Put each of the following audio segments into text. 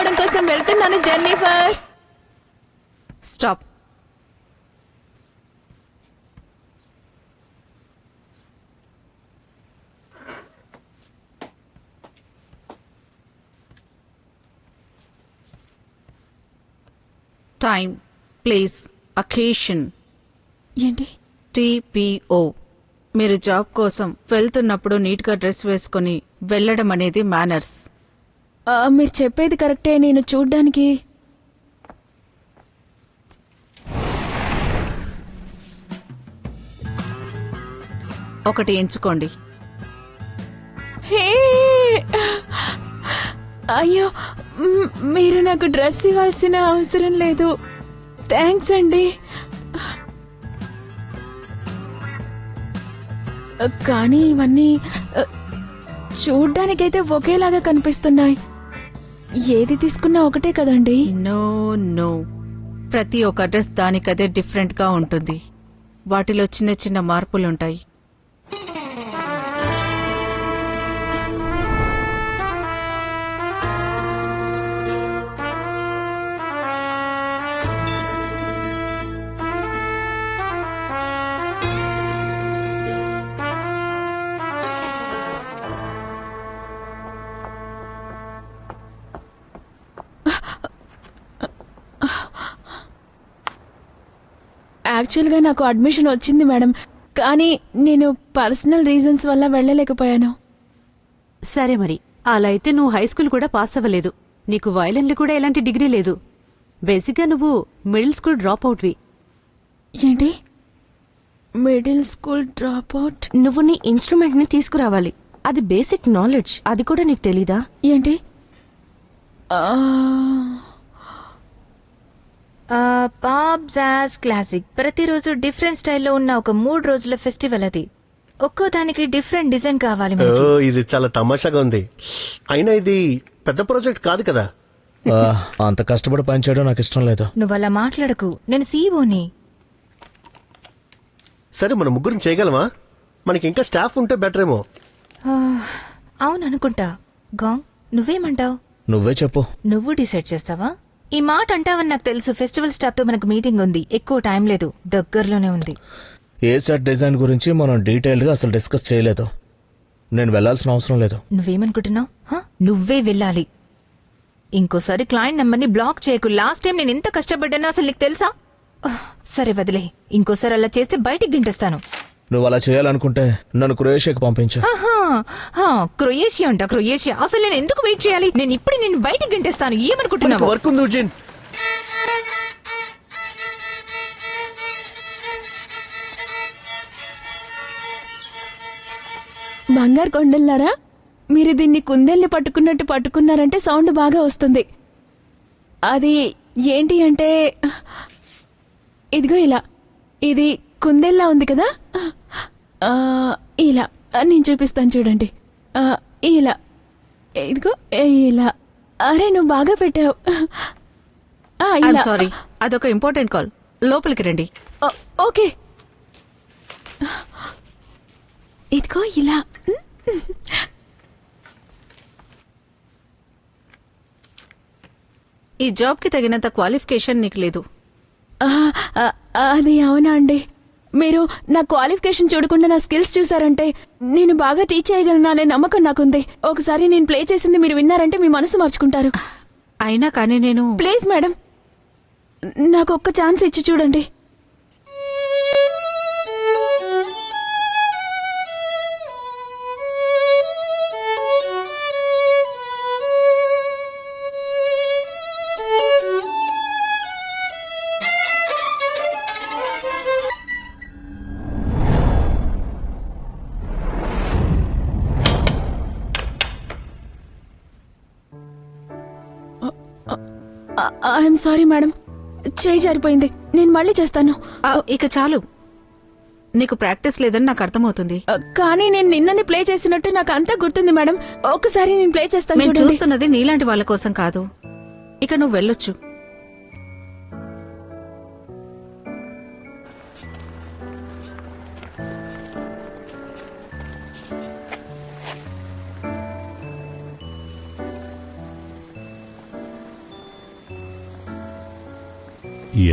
తీసుకోవడం కోసం వెళ్తున్నాను Jennifer. Stop. Time, place, occasion. ఏంటి? TPO. మీరు జాబ్ కోసం వెళ్తున్నప్పుడు నీట్గా డ్రెస్ వేసుకుని వెళ్ళడం అనేది మేనర్స్. మీరు చెప్పేది కరెక్టే. నేను చూడ్డానికి ఒకటి ఎంచుకోండి. హే, అయ్యో, మీరు నాకు డ్రెస్ ఇవ్వాల్సిన అవసరం లేదు. థ్యాంక్స్ అండి. కానీ ఇవన్నీ చూడ్డానికైతే ఒకేలాగా కనిపిస్తున్నాయి. ఏది తీసుకున్నా ఒకటే కదండి. నో నో, ప్రతి ఒక్క డ్రెస్ దానికదే డిఫరెంట్గా ఉంటుంది. వాటిలో చిన్న చిన్న మార్పులుంటాయి. యాక్చువల్గా నాకు అడ్మిషన్ వచ్చింది మేడం, కానీ నేను పర్సనల్ రీజన్స్ వల్ల వెళ్ళలేకపోయాను. సరే మరి, అలా అయితే నువ్వు హై స్కూల్ కూడా పాస్ అవ్వలేదు. నీకు వయలిన్లు కూడా ఎలాంటి డిగ్రీ లేదు. బేసిక్గా నువ్వు మిడిల్ స్కూల్ డ్రాప్ అవుట్వి. ఏంటి? Middle school drop out? నువ్వు నీ ఇన్స్ట్రుమెంట్ ని తీసుకురావాలి. అది బేసిక్ నాలెడ్జ్. అది కూడా నీకు తెలీదా? ఏంటి? పాప్ జాజ్ క్లాసిక్ ప్రతిరోజు డిఫరెంట్ స్టైల్లో ఉన్న ఒక 3 రోజుల ఫెస్టివల్. అది ఒక్కో దానికి డిఫరెంట్ డిజైన్ కావాలి మనకి. ఇది చాలా తమాషాగా ఉంది. అయినా ఇది పెద్ద ప్రాజెక్ట్ కాదు కదా. అంత కష్టపడి పనిచేయడం నాకు ఇష్టం లేదు. నువ్వు అలా మాట్లాడకు, నేను సీఈఓని. సరే, మన ముగ్గురం చేయగలమా? మనకి ఇంకా స్టాఫ్ ఉంటే బెటర్ ఏమో. అవును అనుకుంటా. గాంగ్, నువ్వేమంటావు? నువ్వే చెప్పు. నువ్వు డిసైడ్ చేస్తావా? ఈ మాట అంటావని నాకు తెలుసు. ఫెస్టివల్ స్టాఫ్ తో మనకు మీటింగ్ ఉంది. ఎక్కువ టైం లేదు, దగ్గరలోనే ఉంది. ఏ సెట్ డిజైన్ గురించి మనం డీటెయిల్ గా అసలు డిస్కస్ చేయలేదు. నేను వెళ్లాల్సిన అవసరం లేదు. నువ్వేమనుకుంటున్నావు? నువ్వే వెళ్ళాలి. ఇంకోసారి క్లయింట్ నెంబర్ని బ్లాక్ చేయకు. లాస్ట్ టైం నేను ఎంత కష్టపడ్డానో అసలు నీకు తెలుసా? సరే వదిలే, ఇంకోసారి అలా చేస్తే బయటికి గింటేస్తాను. నువ్వు అలా చేయాలనుకుంటే నన్ను క్రొయేషియాకి పంపించు. క్రొయేషియా అంట, క్రొయేషియా. అసలు నేను ఎందుకు వెయిట్ చేయాలి? నేను ఇప్పుడు నిన్ను బయటికి గింటేస్తాను. ఏమనుకుంటున్నావు? వర్క్ ఉంది ఉజ్జిన్. బంగారు కొండల్లారా, మీరు దీన్ని కుందేల్ని పట్టుకున్నట్టు పట్టుకున్నారంటే సౌండ్ బాగా వస్తుంది. అది ఏంటి అంటే, ఇదిగో ఇలా. ఇది కుందేల్లా ఉంది కదా, ఇలా నేను చూపిస్తాను చూడండి. ఇలా, ఇదిగో ఇలా. అరే, నువ్వు బాగా పెట్టావు. సారీ, అదొక ఇంపార్టెంట్ కాల్. లోపలికి రండి. ఓకే, ఇదిగో ఇలా. ఈ జాబ్ కి తగినంత క్వాలిఫికేషన్ నీకు లేదు. అది అవునా అండి? మీరు నా క్వాలిఫికేషన్ చూడకుండా నా స్కిల్స్ చూసారంటే నేను బాగా టీచ్ చేయగలను అనే నమ్మకం నాకుంది. ఒకసారి నేను ప్లే చేసింది మీరు విన్నారంటే మీ మనసు మార్చుకుంటారు. అయినా కానీ నేను... ప్లీజ్ మేడం, నాకు ఒక్క ఛాన్స్ ఇచ్చి చూడండి. ఐఎమ్ సారీ మేడం, చేయి జారిపోయింది. నేను మళ్ళీ చేస్తాను. ఇక చాలు, నీకు ప్రాక్టీస్ లేదని నాకు అర్థమవుతుంది. కానీ నేను నిన్ననే ప్లే చేసినట్టు నాకు అంతా గుర్తుంది మేడం. ఒకసారి నేను ప్లే చేస్తాను. నేను చూస్తున్నది నీలాంటి వాళ్ళ కోసం కాదు. ఇక నువ్వు వెళ్ళొచ్చు.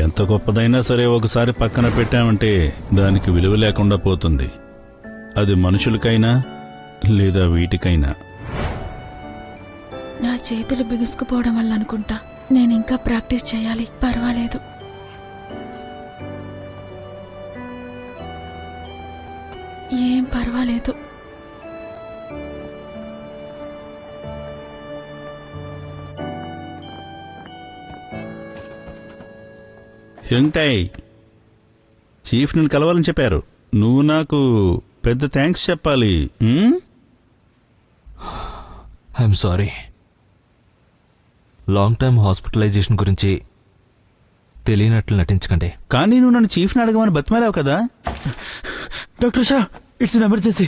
ఎంత గొప్పదైనా సరే ఒకసారి పక్కన పెట్టామంటే దానికి విలువ లేకుండా పోతుంది. అది మనుషులకైనా లేదా వీటికైనా. నా చేతులు బిగుసుకుపోవడం వల్ల అనుకుంటా. నేను ఇంకా ప్రాక్టీస్ చేయాలి. పర్వాలేదు. ఏం పర్వాలేదు. ఏంటాయ్, చీఫ్ నిన్ను కలవాలని చెప్పారు. నువ్వు నాకు పెద్ద థ్యాంక్స్ చెప్పాలి. I'm sorry. Long time hospitalization గురించి తెలియనట్లు నటించకండి. కానీ నువ్వు నన్ను చీఫ్ని అడగమని బతిమాలావు కదా. Doctor Shah, it's an emergency.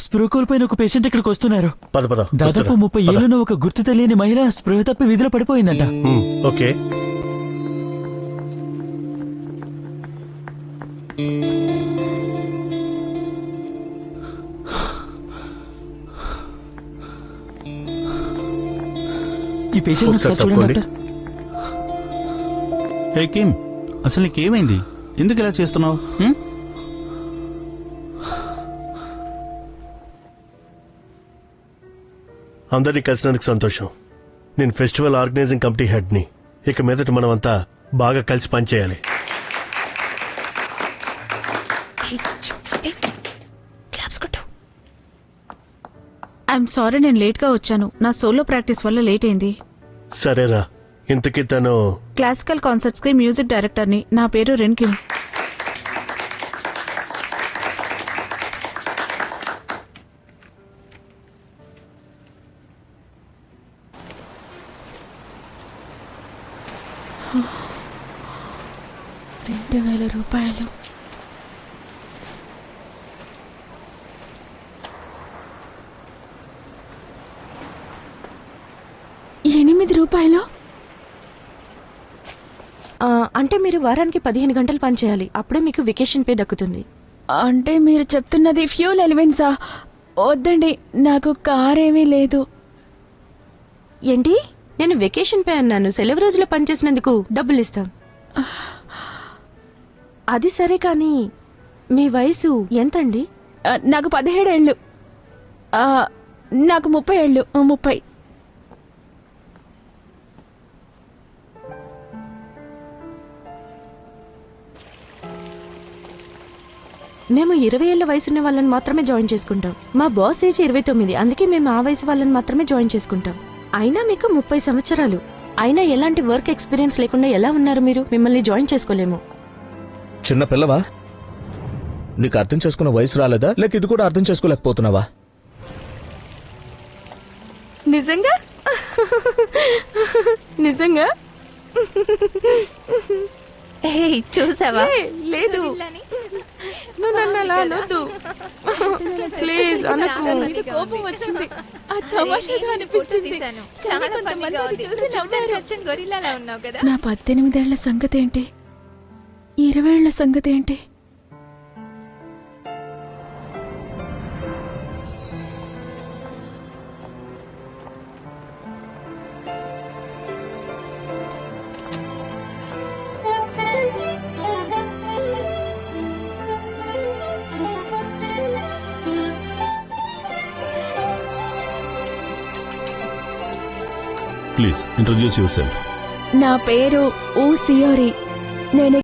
స్పృహ కోల్పోయిన ఒక పేషెంట్ ఇక్కడికి వస్తున్నారు. పద పద. దాదాపు 30 ఏళ్ళున్న ఒక గుర్తు తెలియని మహిళ స్పృహ తప్పి వీధిలో పడిపోయిందంట. ఓకే. ఈ పేషెంట్ ఒకసారి చూడండి డాక్టర్. హే కిమ్, అసలు నీకేమైంది? ఎందుకు ఇలా చేస్తున్నావు? అందరినీ కలిసినందుకు సంతోషం. నేను ఫెస్టివల్ ఆర్గనైజింగ్ కమిటీ హెడ్ని. ఇక మీదట మనమంతా బాగా కలిసి పనిచేయాలి. ఐఎమ్ సారీ, నేను లేట్గా వచ్చాను. నా సోలో ప్రాక్టీస్ వల్ల లేట్ అయింది. సరేరా. ఇంతకీ తను క్లాసికల్ కాన్సర్ట్స్ కి మ్యూజిక్ డైరెక్టర్ని. నా పేరు రెన్కిమ్. రూపాయలు. రూపాయలు అంటే మీరు వారానికి 15 గంటలు పనిచేయాలి. అప్పుడే మీకు వెకేషన్ పే దక్కుతుంది. అంటే మీరు చెప్తున్నది ఫ్యూల్ ఎలివెన్సా? వద్దండి, నాకు కార్ ఏమీ లేదు. ఏంటి? నేను వెకేషన్ పే అన్నాను. సెలవు రోజులో పనిచేసినందుకు డబ్బులు ఇస్తాం. అది సరే, కానీ మీ వయసు ఎంతండి? నాకు 17 ఏళ్ళు. నాకు 30 ఏళ్ళు. 30. మేము 20 ఏళ్ల వయసున్న వాళ్ళని మాత్రమే జాయిన్ చేసుకుంటాం. మా బాస్ ఏజ్ 29, అందుకే మేము ఆ వయసు వాళ్ళని మాత్రమే జాయిన్ చేసుకుంటాం. అయినా మీకు 30 సంవత్సరాలు. అయినా ఎలాంటి వర్క్ ఎక్స్పీరియన్స్ లేకుండా ఎలా ఉన్నారు మీరు? మిమ్మల్ని జాయిన్ చేసుకోలేము. చిన్న పిల్లవా? నీకు అర్థం చేసుకున్న వయసు రాలేదా, లేక ఇది కూడా అర్థం చేసుకోలేకపోతున్నావా? నిజంగా నిజంగా చూసావా? లేదు, నువ్వు నన్ను అలా అనొద్దు ప్లీజ్. అనకు. కోపం వచ్చింది. ఆ తమాషాగా అనిపించింది. నా 18 ఏళ్ల సంగతి ఏంటి? 20 ఏళ్ల సంగతి ఏంటి? Please introduce your self. నా పేరు ఊ సియోరి. నేను